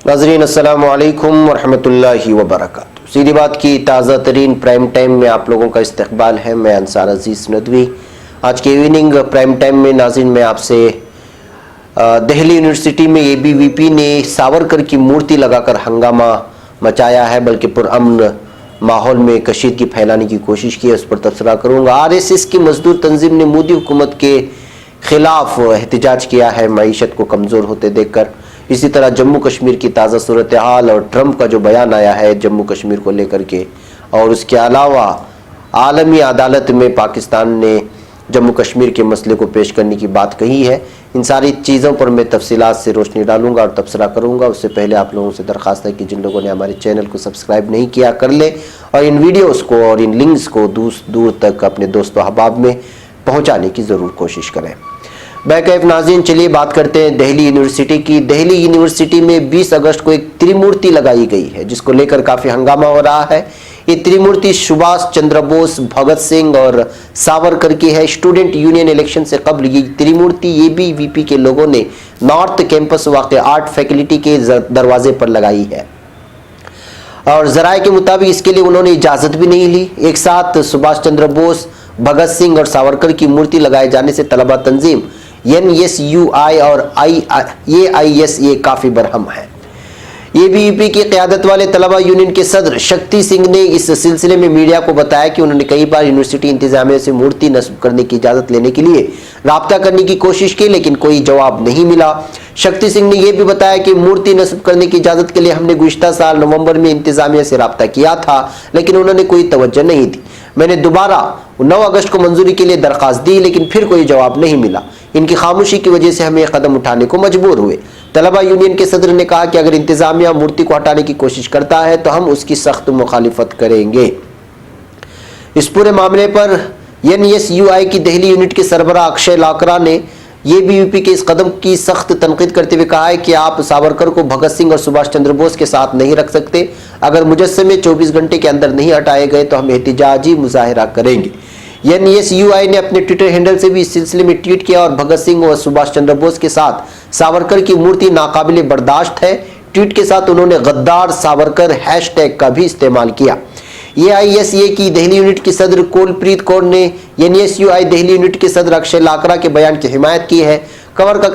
नाज़रीन अस्सलामु अलैकुम वरहमतुल्लाहि वबरकातुहू। सीधी बात की ताज़ा तरीन प्राइम टाइम में आप लोगों का इस्तकबाल है। मैं अंसार अजीज़ नदवी। आज के इवनिंग प्राइम टाइम में नाज़रीन मैं आपसे दिल्ली यूनिवर्सिटी में ABVP ने सावरकर की मूर्ति लगाकर हंगामा मचाया है, बल्कि पुरअमन माहौल में कशीदगी फैलाने की कोशिश की है, उस पर तबसरा करूँगा। RSS की मजदूर तंजीम ने मोदी हुकूमत के खिलाफ एहतजाज किया है मईशत को कमज़ोर होते देखकर। इसी तरह जम्मू कश्मीर की ताज़ा सूरत हाल और ट्रंप का जो बयान आया है जम्मू कश्मीर को लेकर के, और उसके अलावा आलमी अदालत में पाकिस्तान ने जम्मू कश्मीर के मसले को पेश करने की बात कही है। इन सारी चीज़ों पर मैं तफसीलात से रोशनी डालूंगा और तबसरा करूंगा। उससे पहले आप लोगों से दरख्वास्त है कि जिन लोगों ने हमारे चैनल को सब्सक्राइब नहीं किया कर ले, और इन वीडियोज़ को और इन लिंक्स को दूर तक अपने दोस्तों अहबाब में पहुँचाने की ज़रूर कोशिश करें। बैकैफ नाज़रीन, चलिए बात करते हैं दिल्ली यूनिवर्सिटी की। दिल्ली यूनिवर्सिटी में 20 अगस्त को एक त्रिमूर्ति लगाई गई है, जिसको लेकर काफ़ी हंगामा हो रहा है। ये त्रिमूर्ति सुभाष चंद्र बोस, भगत सिंह और सावरकर की है। स्टूडेंट यूनियन इलेक्शन से कबल ये त्रिमूर्ति ABVP के लोगों ने नॉर्थ कैंपस वाक़ आर्ट फैकल्टी के दरवाजे पर लगाई है, और जराये के मुताबिक इसके लिए उन्होंने इजाज़त भी नहीं ली। एक साथ सुभाष चंद्र बोस, भगत सिंह और सावरकर की मूर्ति लगाए जाने से तलबा तंजीम NSUI और AISA काफ़ी बरहम है। ABVP की क़यादत वाले तलबा यूनियन के सदर शक्ति सिंह ने इस सिलसिले में मीडिया को बताया कि उन्होंने कई बार यूनिवर्सिटी इंतजामिया से मूर्ति नस्ब करने की इजाज़त लेने के लिए राब्ता करने की कोशिश की, लेकिन कोई जवाब नहीं मिला। शक्ति सिंह ने यह भी बताया कि मूर्ति नस्ब करने की इजाज़त के लिए हमने गुज़िश्ता साल नवंबर में इंतजामिया से राब्ता किया था, लेकिन उन्होंने कोई तवज्जो नहीं दी। मैंने दोबारा 9 अगस्त को मंजूरी के लिए दरख्वास्त दी, लेकिन फिर कोई जवाब नहीं मिला। इनकी खामोशी की वजह से हम ये कदम उठाने को मजबूर हुए। तलबा यूनियन के सदर ने कहा कि अगर इंतजामिया मूर्ति को हटाने की कोशिश करता है तो हम उसकी सख्त मुखालिफत करेंगे। इस पूरे मामले पर NSUI की दिल्ली यूनिट के सरबराह अक्षय लाकरा ने ABVP के इस कदम की सख्त तनकीद करते हुए कहा है कि आप सावरकर को भगत सिंह और सुभाष चंद्र बोस के साथ नहीं रख सकते। अगर मुजस्समे 24 घंटे के अंदर नहीं हटाए गए तो हम एहतिजाजी मुजाहिरा करेंगे। NSUI ने अपने ट्विटर हैंडल से भी इस सिलसिले में ट्वीट किया और भगत सिंह और सुभाष चंद्र बोस के साथ सावरकर की मूर्ति नाकाबिले बर्दाश्त है। ट्वीट के साथ उन्होंने गद्दार सावरकर हैशटैग का भी इस्तेमाल किया। AISA की दिल्ली यूनिट की सदर कुलप्रीत कौर ने NSUI दिल्ली यूनिट के सदर अक्षय लाकरा के बयान की हिमायत की है। कौर का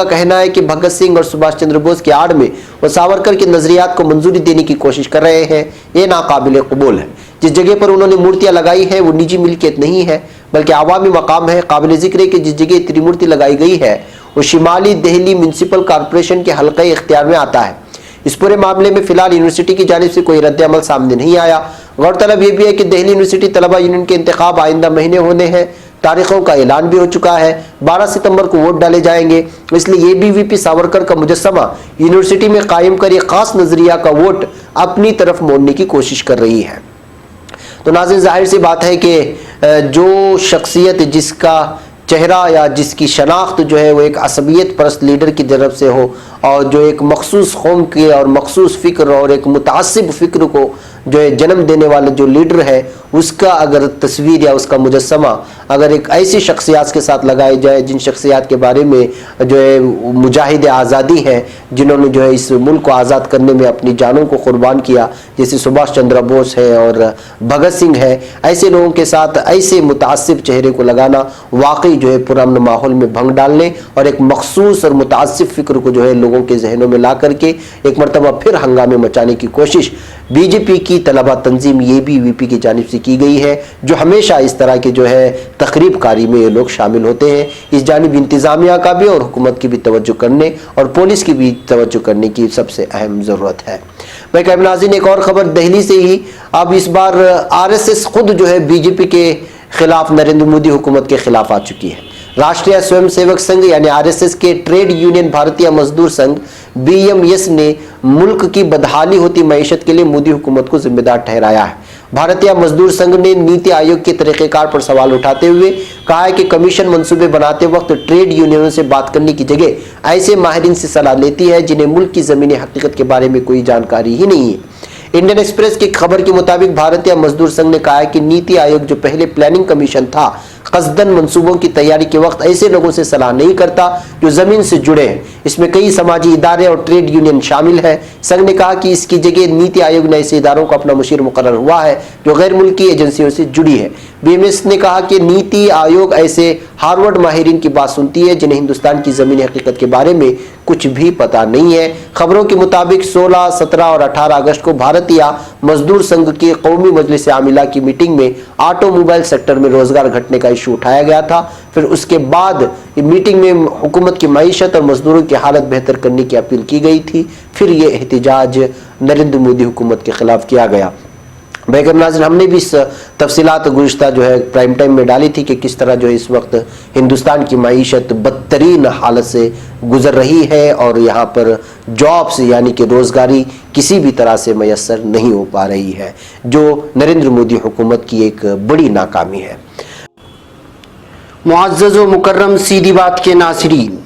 कहना है कि भगत सिंह और सुभाष चंद्र बोस की आड़ में वो सावरकर के नजरियात को मंजूरी देने की कोशिश कर रहे हैं। ये नाकाबिले कबूल है। जिस जगह पर उन्होंने मूर्तियां लगाई है वो निजी मिल्कियत नहीं है, बल्कि आवामी मकाम है। काबिल जिक्र है कि जिस जगह त्रिमूर्ति लगाई गई है वो शिमाली दिल्ली म्यूनसिपल कॉरपोरेशन के हल्के इख्तियार में आता है। इस पूरे मामले में फिलहाल यूनिवर्सिटी की जानिब से कोई रद्द अमल सामने नहीं आया। गौरतलब यह भी है कि दिल्ली यूनिवर्सिटी तलबा यूनियन के इंतखाब आइंदा महीने होने हैं। तारीखों का ऐलान भी हो चुका है। 12 सितंबर को वोट डाले जाएंगे। इसलिए ABVP सावरकर का मुजस्समा यूनिवर्सिटी में कायम कर एक खास नजरिया का वोट अपनी तरफ मोड़ने की कोशिश कर रही है। तो नाज़रीन, जाहिर सी बात है कि जो शख्सियत जिसका चेहरा या जिसकी शनाख्त जो है वो एक असबियत परस्त लीडर की तरफ से हो, और जो एक मखसूस कौम के और मखसूस फ़िक्र और एक मुतासिब फ़िक्र को जो है जन्म देने वाला जो लीडर है, उसका अगर तस्वीर या उसका मुजस्समा अगर एक ऐसी शख्सियात के साथ लगाए जाए जिन शख्सियात के बारे में जो है मुजाहिद आज़ादी हैं, जिन्होंने जो है इस मुल्क को आज़ाद करने में अपनी जानों को कुर्बान किया, जैसे सुभाष चंद्र बोस है और भगत सिंह है, ऐसे लोगों के साथ ऐसे मुतासिब चेहरे को लगाना वाकई जो है पुरअमन माहौल में भंग डालने और एक मखसूस और मुतासिब फ़िक्र को जो है लोगों के जहनों में ला करके एक मरतबा फिर हंगामे मचाने की कोशिश BJP की तलबा तंजीम ABVP की जानिब से की गई है, जो हमेशा इस तरह के जो है तकरीब कारी में ये लोग शामिल होते हैं। इस जानिब इंतज़ामिया का भी और हुकूमत की भी तवज्जो करने और पुलिस की भी तवज्जो करने की सबसे अहम ज़रूरत है। मैं नाज़रीन, एक और ख़बर दिल्ली से ही। अब इस बार RSS खुद जो है BJP के खिलाफ नरेंद्र मोदी हुकूमत के खिलाफ आ चुकी है। राष्ट्रीय स्वयंसेवक संघ यानी RSS के ट्रेड यूनियन भारतीय मजदूर संघ BMS ने मुल्क की बदहाली होती मईशत के लिए मोदी हुकूमत को जिम्मेदार ठहराया है। भारतीय मजदूर संघ ने नीति आयोग के तरीक़ेकार पर सवाल उठाते हुए कहा है कि कमीशन मंसूबे बनाते वक्त ट्रेड यूनियनों से बात करने की जगह ऐसे माहिरीन से सलाह लेती है जिन्हें मुल्क की ज़मीनी हकीकत के बारे में कोई जानकारी ही नहीं है। इंडियन एक्सप्रेस की खबर के मुताबिक भारतीय मजदूर संघ ने कहा है कि नीति आयोग जो पहले प्लानिंग कमीशन था कस्दन मंसूबों की तैयारी के वक्त ऐसे लोगों से सलाह नहीं करता जो जमीन से जुड़े हैं। इसमें कई समाजी इदारे और ट्रेड यूनियन शामिल है। संघ ने कहा कि इसकी जगह नीति आयोग ने ऐसे इदारों को अपना मुशीर मुकर्रर हुआ है जो गैर मुल्की एजेंसियों से जुड़ी है। बीएमएस ने कहा कि नीति आयोग ऐसे हार्वर्ड माहिरीन की बात सुनती है जिन्हें हिंदुस्तान की जमीनी हकीकत के बारे में कुछ भी पता नहीं है। खबरों के मुताबिक 16, 17 और 18 अगस्त को भारतीय मजदूर संघ की कौमी मजलिस आमिला की मीटिंग में ऑटोमोबाइल सेक्टर में रोजगार घटने का इशू उठाया गया था। फिर उसके बाद मीटिंग में हुकूमत की मईशत और मजदूरों की हालत बेहतर करने की अपील की गई थी। फिर ये एहतजाज नरेंद्र मोदी हुकूमत के खिलाफ किया गया। बेगम नाज़रीन, हमने भी इस तफसीलात गुज़िश्ता जो है प्राइम टाइम में डाली थी कि किस तरह जो है इस वक्त हिंदुस्तान की मईशत बदतरीन हालत से गुजर रही है और यहाँ पर जॉब्स यानी कि रोज़गारी किसी भी तरह से मैसर नहीं हो पा रही है, जो नरेंद्र मोदी हुकूमत की एक बड़ी नाकामी है। मुअज़्ज़ज़ व मुकर्रम सीधी बात के नाज़रीन,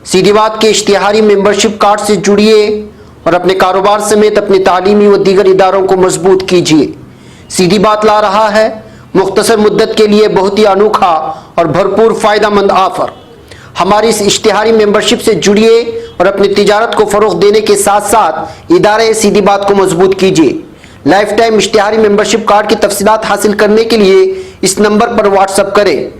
सीधी बात के इश्तिहारी मेंबरशिप कार्ड से जुड़िए और अपने कारोबार समेत अपने तालीमी व दीगर इदारों को मजबूत कीजिए। सीधी बात ला रहा है मुख्तसर मुद्दत के लिए बहुत ही अनोखा और भरपूर फ़ायदेमंद ऑफर। हमारी इस इश्तिहारी मेंबरशिप से जुड़िए और अपनी तिजारत को फ़रोग़ देने के साथ साथ इदारे सीधी बात को मजबूत कीजिए। लाइफ टाइम इश्तिहारी मेंबरशिप कार्ड की तफसीलात हासिल करने के लिए इस नंबर पर व्हाट्सअप करें,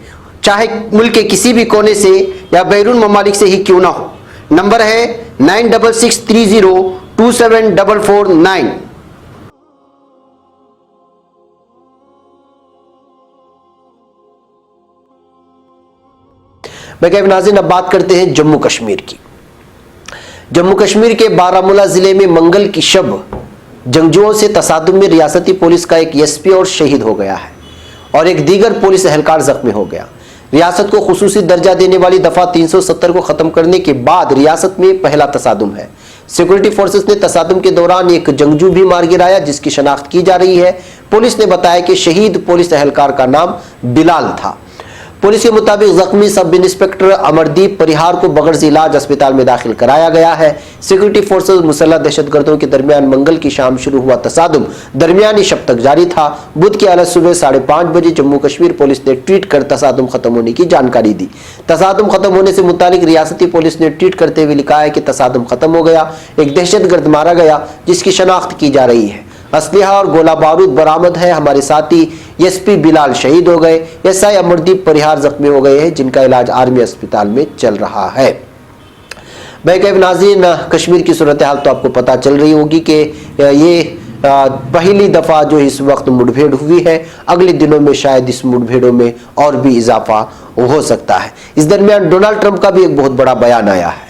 चाहे मुल्क के किसी भी कोने से या बैरून ममालिक से ही क्यों ना हो। नंबर है 9663027449। नाज़रीन, अब बात करते हैं जम्मू कश्मीर की। जम्मू कश्मीर के बारामूला जिले में मंगल की शब जंगजुओं से तसादुम में रियासती पुलिस का एक एसपी और शहीद हो गया है और एक दीगर पुलिस एहलकार जख्मी हो गया। रियासत को खुसूसी दर्जा देने वाली दफा 370 को खत्म करने के बाद रियासत में पहला तसादुम है। सिक्योरिटी फोर्सेस ने तसादुम के दौरान एक जंगजू भी मार गिराया जिसकी शनाख्त की जा रही है। पुलिस ने बताया कि शहीद पुलिस एहलकार का नाम बिलाल था। पुलिस के मुताबिक जख्मी सब इंस्पेक्टर अमरदीप परिहार को बगैर इलाज अस्पताल में दाखिल कराया गया है। सिक्योरिटी फोर्सेस मुसल्लह दहशतगर्दों के दरमियान मंगल की शाम शुरू हुआ तसादुम दरमियानी शब तक जारी था। बुध की अलग सुबह 5:30 बजे जम्मू कश्मीर पुलिस ने ट्वीट कर तसादुम खत्म होने की जानकारी दी। तसादुम खत्म होने से मुतालिक रियासती पुलिस ने ट्वीट करते हुए लिखा है कि तसादुम खत्म हो गया, एक दहशतगर्द मारा गया जिसकी शनाख्त की जा रही है। असलिहा और गोला बारूद बरामद है। हमारे साथी एसपी बिलाल शहीद हो गए। एसआई अमरदीप परिहार जख्मी हो गए हैं जिनका इलाज आर्मी अस्पताल में चल रहा है। नाज़रीन, कश्मीर की सूरत हाल तो आपको पता चल रही होगी कि ये पहली दफा जो इस वक्त मुठभेड़ हुई है। अगले दिनों में शायद इस मुठभेड़ों में और भी इजाफा हो सकता है। इस दरमियान डोनाल्ड ट्रंप का भी एक बहुत बड़ा बयान आया है।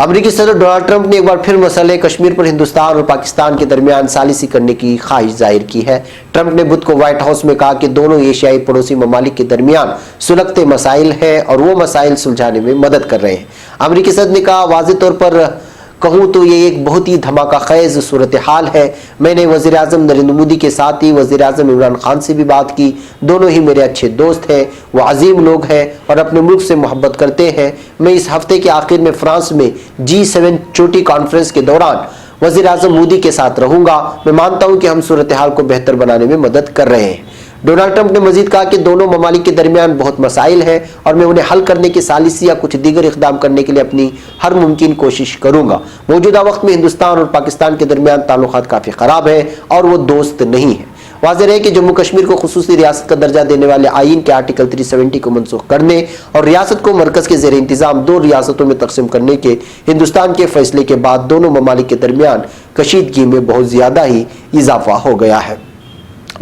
अमेरिकी सदर डोनाल्ड ट्रंप ने एक बार फिर मसले कश्मीर पर हिंदुस्तान और पाकिस्तान के दरमियान सालिसी करने की ख्वाहिश जाहिर की है। ट्रंप ने बुध को व्हाइट हाउस में कहा कि दोनों एशियाई पड़ोसी ममालिक के दरमियान सुलगते मसाइल हैं और वो मसाइल सुलझाने में मदद कर रहे हैं। अमेरिकी सदर ने कहा, वाज़ेह तौर पर कहूँ तो ये एक बहुत ही धमाका खैज सूरत हाल है। मैंने वज़ीर आज़म नरेंद्र मोदी के साथ ही वज़ीर आज़म इमरान खान से भी बात की। दोनों ही मेरे अच्छे दोस्त हैं, वो अजीम लोग हैं और अपने मुल्क से मोहब्बत करते हैं। मैं इस हफ्ते के आखिर में फ्रांस में G7 चोटी कॉन्फ्रेंस के दौरान वज़ीर आज़म मोदी के साथ रहूँगा। मैं मानता हूँ कि हम सूरत हाल को बेहतर बनाने में मदद कर रहे हैं। डोनाल्ड ट्रंप ने मजीद कहा कि दोनों ममालिक के दरमियान बहुत मसाइल हैं और मैं उन्हें हल करने की सालिसी या कुछ दीगर इक़दाम करने के लिए अपनी हर मुमकिन कोशिश करूंगा। मौजूदा वक्त में हिंदुस्तान और पाकिस्तान के दरमियान ताल्लुकात काफ़ी ख़राब है और वो दोस्त नहीं है। वाज़ेह है कि जम्मू कश्मीर को खुसूसी रियासत का दर्जा देने वाले आईन के आर्टिकल 370 को मनसूख करने और रियासत को मरकज़ के ज़ेर इंतज़ाम 2 रियासतों में तकसीम करने के हिंदुस्तान के फैसले के बाद दोनों ममालिक के दरमियान कशीदगी में बहुत ज़्यादा ही इजाफा हो गया है।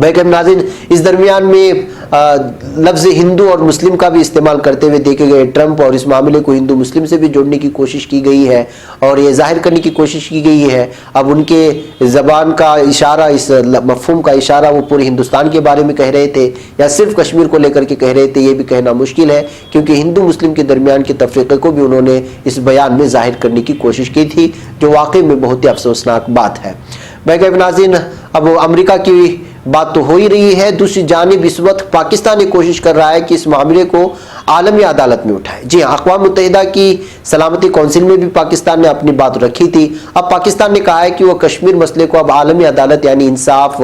नाज़रीन, इस दरमियान में लफ्ज़ हिंदू और मुस्लिम का भी इस्तेमाल करते हुए देखे गए ट्रंप और इस मामले को हिंदू मुस्लिम से भी जोड़ने की कोशिश की गई है और ये जाहिर करने की कोशिश की गई है। अब उनके ज़बान का इशारा, इस मफ़हूम का इशारा वो पूरे हिंदुस्तान के बारे में कह रहे थे या सिर्फ कश्मीर को लेकर के कह रहे थे, ये भी कहना मुश्किल है क्योंकि हिंदू मुस्लिम के दरमियान के तफरीक़े को भी उन्होंने इस बयान में जाहिर करने की कोशिश की थी, जो वाकई में बहुत ही अफसोसनाक बात है। नाज़रीन, अब अमेरिका की बात तो हो ही रही है, दूसरी जानिब इस वक्त पाकिस्तान ये कोशिश कर रहा है कि इस मामले को आलमी अदालत में उठाए। जी हाँ, अक़वाम मुत्तहिदा की सलामती कौंसिल में भी पाकिस्तान ने अपनी बात रखी थी। अब पाकिस्तान ने कहा है कि वह कश्मीर मसले को अब आलमी अदालत यानी इंसाफ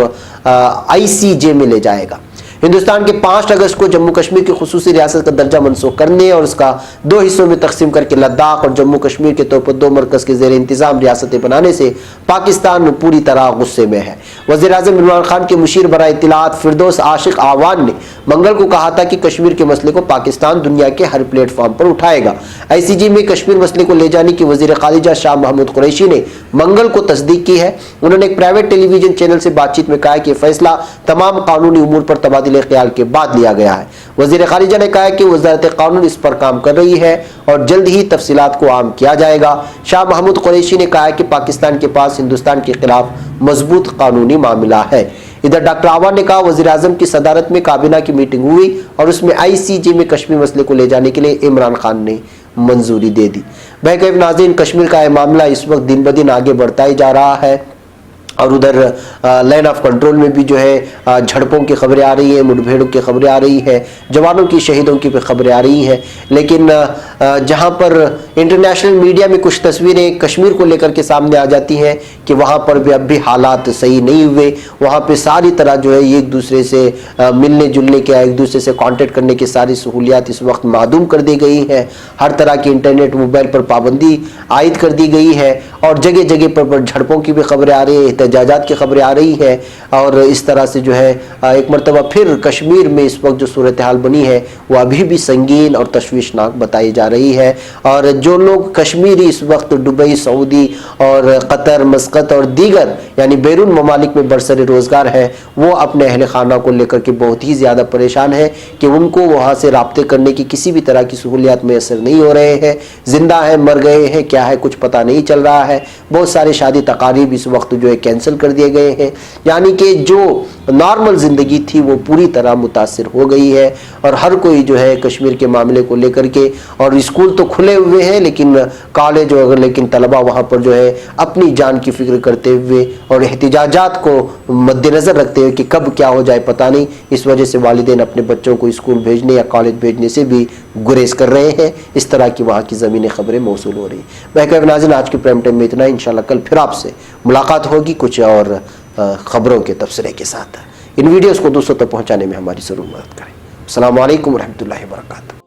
ICJ में ले जाएगा। हिंदुस्तान के 5 अगस्त को जम्मू कश्मीर की खुसूसी रियासत का दर्जा मनसूख करने और उसका 2 हिस्सों में तकसीम करके लद्दाख और जम्मू कश्मीर के तौर पर 2 मरकज के जेर इंतजाम रियासतें बनाने से पाकिस्तान पूरी तरह गुस्से में है। वज़ीर आज़म इमरान खान के मुशीर बराए इत्तलाआत फिरदौस आशिक आवान ने मंगल को कहा था कि कश्मीर के मसले को पाकिस्तान दुनिया के हर प्लेटफॉर्म पर उठाएगा। ICJ में कश्मीर मसले को ले जाने की वज़ीर खारिजा शाह महमूद कुरैशी ने मंगल को तस्दीक की है। उन्होंने एक प्राइवेट टेलीविजन चैनल से बातचीत में कहा कि फैसला तमाम कानूनी उमूर पर तबादले ख्याल के बाद लिया गया है। वज़ीर खारिजा ने कहा कि वज़ारत कानून इस पर काम कर रही है और जल्द ही तफसीलात को आम किया जाएगा। शाह महमूद कुरैशी ने कहा कि पाकिस्तान के पास हिंदुस्तान के खिलाफ मजबूत कानूनी मामला है। इधर डॉक्टर आवान ने कहा वज़ीर आज़म की सदारत में काबीना की मीटिंग हुई और उसमें ICJ में कश्मीर मसले को ले जाने के लिए इमरान खान ने मंजूरी दे दी। बहरकैफ नाज़रीन, कश्मीर का यह मामला इस वक्त दिन ब दिन आगे बढ़ता ही जा रहा है और उधर लाइन ऑफ कंट्रोल में भी जो है झड़पों की खबरें आ रही है, मुठभेड़ों की खबरें आ रही है, जवानों की शहीदों की खबरें आ रही हैं। लेकिन जहां पर इंटरनेशनल मीडिया में कुछ तस्वीरें कश्मीर को लेकर के सामने आ जाती हैं कि वहां पर भी अब भी हालात सही नहीं हुए, वहां पे सारी तरह जो है एक दूसरे से मिलने जुलने के, एक दूसरे से कांटेक्ट करने की सारी सहूलियात इस वक्त मादूम कर दी गई हैं। हर तरह की इंटरनेट मोबाइल पर पाबंदी आयद कर दी गई है और जगह जगह पर झड़पों की भी खबरें आ रही है, एहतजाजात की खबरें आ रही है। और इस तरह से जो है एक मरतबा फिर कश्मीर में इस वक्त जो सूरत हाल बनी है वो अभी भी संगीन और तशवीशनाक बताई जा रही है। और जो लोग कश्मीरी इस वक्त दुबई, सऊदी और कतर, मस्कत और दीगर यानी बैरून ममालिक में बरसर रोजगार है, वो अपने अहल खाना को लेकर के बहुत ही ज़्यादा परेशान है कि उनको वहाँ से राब्ते करने की किसी भी तरह की सहूलियात मैसर नहीं हो रहे हैं। जिंदा है, मर गए हैं, क्या है कुछ पता नहीं चल रहा है। बहुत सारे शादी तकारीब इस वक्त जो है कैंसिल कर दिए गए हैं, यानी कि जो नॉर्मल ज़िंदगी थी वो पूरी तरह मुतासिर हो गई है। और हर कोई जो है कश्मीर के मामले को लेकर के, और स्कूल तो खुले हुए हैं लेकिन कॉलेज वगैरह, लेकिन तलबा वहाँ पर जो है अपनी जान की फिक्र करते हुए और एहतिजाजात को मद्देनज़र रखते हुए कि कब क्या हो जाए पता नहीं, इस वजह से वालिदैन अपने बच्चों को स्कूल भेजने या कॉलेज भेजने से भी गुरेज कर रहे हैं। इस तरह की वहाँ की ज़मीनी खबरें मौसूल हो रही हैं। बहरकैफ नाज़रीन, आज के प्राइम टाइम में इतना ही। इंशाल्लाह कल फिर आपसे मुलाकात होगी कुछ और खबरों के तबसरे के साथ। इन वीडियोस को दूसरों तक पहुंचाने में हमारी ज़रूर मदद करें। अस्सलामु अलैकुम रहमतुल्लाहि व बरकातहू।